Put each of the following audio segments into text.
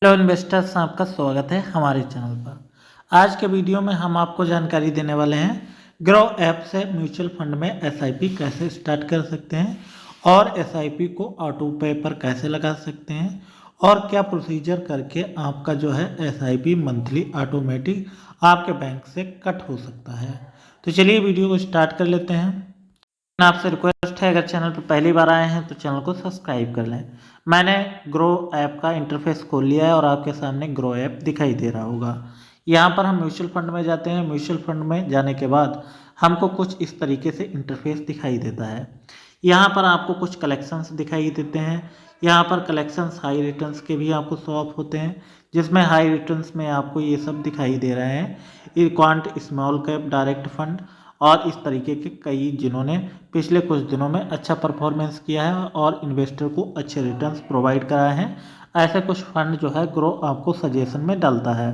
Hello investors, आपका स्वागत है हमारे चैनल पर। आज के वीडियो में हम आपको जानकारी देने वाले हैं ग्रो ऐप से म्यूचुअल फंड में एसआईपी कैसे स्टार्ट कर सकते हैं और एसआईपी को ऑटो पे पर कैसे लगा सकते हैं और क्या प्रोसीजर करके आपका जो है एसआईपी मंथली ऑटोमेटिक आपके बैंक से कट हो सकता है। तो चलिए वीडियो को स्टार्ट कर लेते हैं। आपसे रिक्वेस्ट है, अगर चैनल पर पहली बार आए हैं तो चैनल को सब्सक्राइब कर लें। मैंने ग्रो ऐप का इंटरफेस खोल लिया है और आपके सामने ग्रो ऐप दिखाई दे रहा होगा। यहाँ पर हम म्यूचुअल फंड में जाते हैं। म्यूचुअल फंड में जाने के बाद हमको कुछ इस तरीके से इंटरफेस दिखाई देता है। यहाँ पर आपको कुछ कलेक्शंस दिखाई देते हैं। यहाँ पर कलेक्शंस हाई रिटर्न्स के भी आपको शो ऑफ होते हैं, जिसमें हाई रिटर्न्स में आपको ये सब दिखाई दे रहे हैं, ये quant small cap direct fund और इस तरीके के कई जिन्होंने पिछले कुछ दिनों में अच्छा परफॉर्मेंस किया है और इन्वेस्टर को अच्छे रिटर्न्स प्रोवाइड कराए हैं। ऐसे कुछ फंड जो है ग्रो आपको सजेशन में डालता है।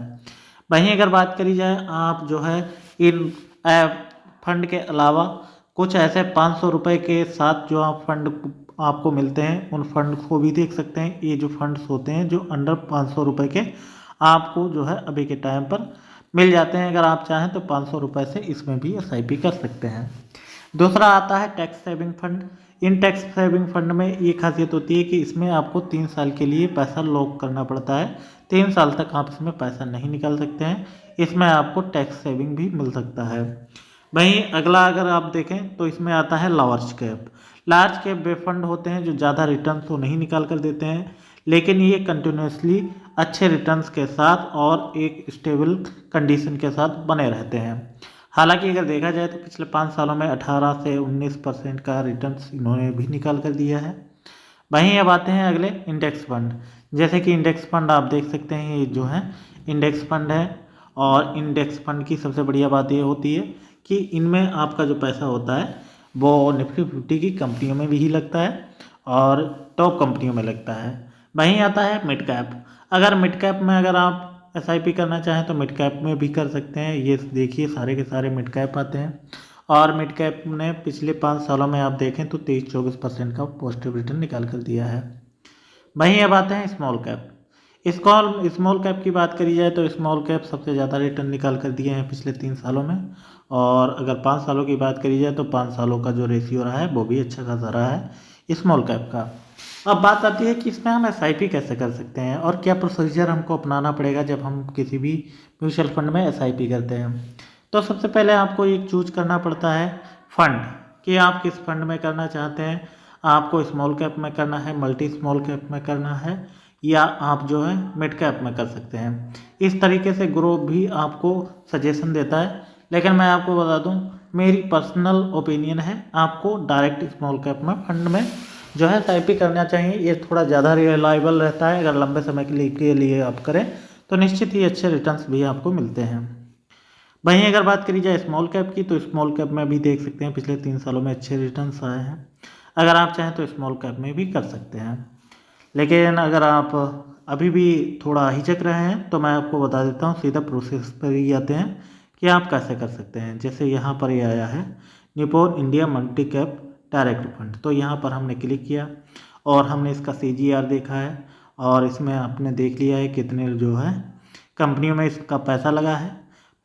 वहीं अगर बात करी जाए, आप जो है इन ऐप फंड के अलावा कुछ ऐसे 500 रुपये के साथ जो आप फंड आपको मिलते हैं, उन फंड को भी देख सकते हैं। ये जो फंड्स होते हैं जो अंडर 500 रुपये के आपको जो है अभी के टाइम पर मिल जाते हैं। अगर आप चाहें तो 500 रुपये से इसमें भी एसआईपी कर सकते हैं। दूसरा आता है टैक्स सेविंग फंड। इन टैक्स सेविंग फंड में ये खासियत होती है कि इसमें आपको 3 साल के लिए पैसा लॉक करना पड़ता है। 3 साल तक आप इसमें पैसा नहीं निकाल सकते हैं। इसमें आपको टैक्स सेविंग भी मिल सकता है। वहीं अगला अगर आप देखें तो इसमें आता है लार्ज कैप। लार्ज कैप वे फंड होते हैं जो ज़्यादा रिटर्न तो नहीं निकाल कर देते हैं, लेकिन ये कंटिन्यूसली अच्छे रिटर्न्स के साथ और एक स्टेबल कंडीशन के साथ बने रहते हैं। हालांकि अगर देखा जाए तो पिछले 5 सालों में 18 से 19% का रिटर्न्स इन्होंने भी निकाल कर दिया है। वहीं अब आते हैं अगले इंडेक्स फंड। जैसे कि इंडेक्स फंड आप देख सकते हैं, ये जो है इंडेक्स फंड है। और इंडेक्स फंड की सबसे बढ़िया बात ये होती है कि इनमें आपका जो पैसा होता है वो निफ्टी 50 की कंपनियों में भी लगता है और टॉप कंपनियों में लगता है। वहीं आता है मिड कैप। अगर मिड कैप में अगर आप एसआईपी करना चाहें तो मिड कैप में भी कर सकते हैं। ये देखिए सारे के सारे मिड कैप आते हैं और मिड कैप ने पिछले 5 सालों में आप देखें तो 23-24% का पॉजिटिव रिटर्न निकाल कर दिया है। वहीं अब आते हैं स्मॉल कैप। स्मॉल कैप की बात करी जाए तो स्मॉल कैप सबसे ज़्यादा रिटर्न निकाल कर दिए हैं पिछले 3 सालों में। और अगर 5 सालों की बात करी जाए तो 5 सालों का जो रेशियो रहा है वो भी अच्छा खासा रहा है स्मॉल कैप का। अब बात आती है कि इसमें हम एसआईपी कैसे कर सकते हैं और क्या प्रोसीजर हमको अपनाना पड़ेगा जब हम किसी भी म्यूचुअल फंड में एसआईपी करते हैं। तो सबसे पहले आपको एक चूज करना पड़ता है फंड, कि आप किस फंड में करना चाहते हैं। आपको स्मॉल कैप में करना है, मल्टी स्मॉल कैप में करना है, या आप जो है मिड कैप में कर सकते हैं। इस तरीके से ग्रो भी आपको सजेशन देता है, लेकिन मैं आपको बता दूं मेरी पर्सनल ओपिनियन है, आपको डायरेक्ट स्मॉल कैप में फंड में जो है एसआईपी करना चाहिए। ये थोड़ा ज़्यादा रिलायबल रहता है। अगर लंबे समय के लिए आप करें तो निश्चित ही अच्छे रिटर्न्स भी आपको मिलते हैं। वहीं अगर बात करी जाए स्मॉल कैप की, तो स्मॉल कैप में भी देख सकते हैं पिछले 3 सालों में अच्छे रिटर्न्स आए हैं। अगर आप चाहें तो स्मॉल कैप में भी कर सकते हैं। लेकिन अगर आप अभी भी थोड़ा हिचक रहे हैं तो मैं आपको बता देता हूँ, सीधा प्रोसेस पर ही आते हैं कि आप कैसे कर सकते हैं। जैसे यहाँ पर ये आया है Nippon India multi cap direct fund, तो यहाँ पर हमने क्लिक किया और हमने इसका सीजीआर देखा है और इसमें आपने देख लिया है कितने जो है कंपनियों में इसका पैसा लगा है।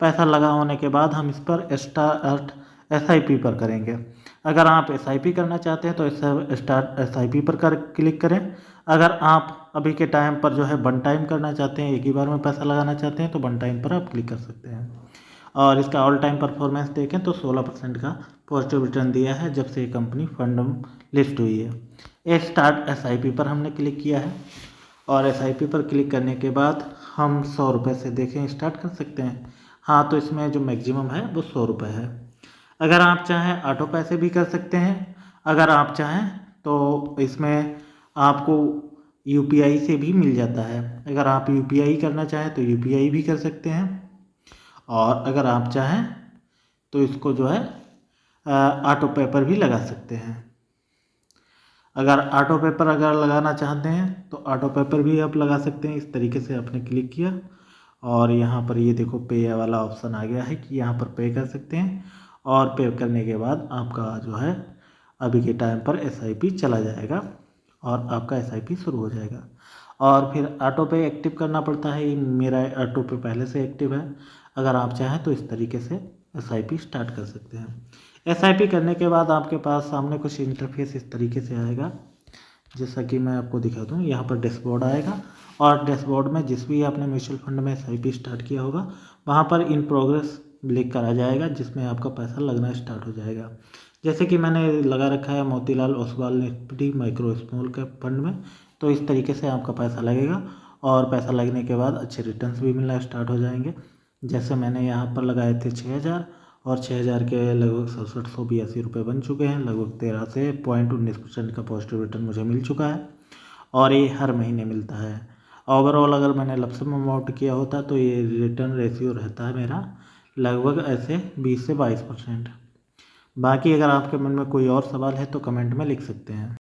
पैसा लगा होने के बाद हम इस पर स्टार्ट एसआईपी पर करेंगे। अगर आप एसआईपी करना चाहते हैं तो स्टार्ट एसआईपी पर क्लिक करें। अगर आप अभी के टाइम पर जो है वन टाइम करना चाहते हैं, एक ही बार में पैसा लगाना चाहते हैं, तो वन टाइम पर आप क्लिक कर सकते हैं। और इसका ऑल टाइम परफॉर्मेंस देखें तो 16% का पॉजिटिव रिटर्न दिया है जब से ये कंपनी फंड लिस्ट हुई है। ये स्टार्ट एसआईपी पर हमने क्लिक किया है और एसआईपी पर क्लिक करने के बाद हम 100 रुपये से देखें स्टार्ट कर सकते हैं। हाँ, तो इसमें जो मैक्सिमम है वो 100 रुपये है। अगर आप चाहें ऑटो पैसे भी कर सकते हैं। अगर आप चाहें तो इसमें आपको यूपीआई से भी मिल जाता है। अगर आप यूपीआई करना चाहें तो यूपीआई भी कर सकते हैं। और अगर आप चाहें तो इसको जो है ऑटो पे पर भी लगा सकते हैं। अगर ऑटो पे पर अगर लगाना चाहते हैं तो ऑटो पे पर भी आप लगा सकते हैं। इस तरीके से आपने क्लिक किया और यहाँ पर ये देखो पे वाला ऑप्शन आ गया है कि यहाँ पर पे कर सकते हैं। और पे करने के बाद आपका जो है अभी के टाइम पर एसआईपी चला जाएगा और आपका एसआईपी शुरू हो जाएगा। और फिर ऑटो पे एक्टिव करना पड़ता है। मेरा ऑटो पे पहले से एक्टिव है। अगर आप चाहें तो इस तरीके से SIP स्टार्ट कर सकते हैं। SIP करने के बाद आपके पास सामने कुछ इंटरफेस इस तरीके से आएगा, जैसा कि मैं आपको दिखा दूँ। यहाँ पर डैशबोर्ड आएगा और डैशबोर्ड में जिस भी आपने म्यूचुअल फंड में SIP स्टार्ट किया होगा वहाँ पर इन प्रोग्रेस लिख कर आ जाएगा, जिसमें आपका पैसा लगना स्टार्ट हो जाएगा। जैसे कि मैंने लगा रखा है Motilal Oswal Nifty micro small cap fund में, तो इस तरीके से आपका पैसा लगेगा और पैसा लगने के बाद अच्छे रिटर्न्स भी मिलना स्टार्ट हो जाएंगे। जैसे मैंने यहाँ पर लगाए थे 6,000 और 6,000 के लगभग 6782 रुपये बन चुके हैं। लगभग 13 से 0.19% का पॉजिटिव रिटर्न मुझे मिल चुका है और ये हर महीने मिलता है। ओवरऑल अगर मैंने लमसम अमाउंट किया होता तो ये रिटर्न रेशियो रहता है मेरा लगभग ऐसे 20 से 22%। बाकी अगर आपके मन में कोई और सवाल है तो कमेंट में लिख सकते हैं।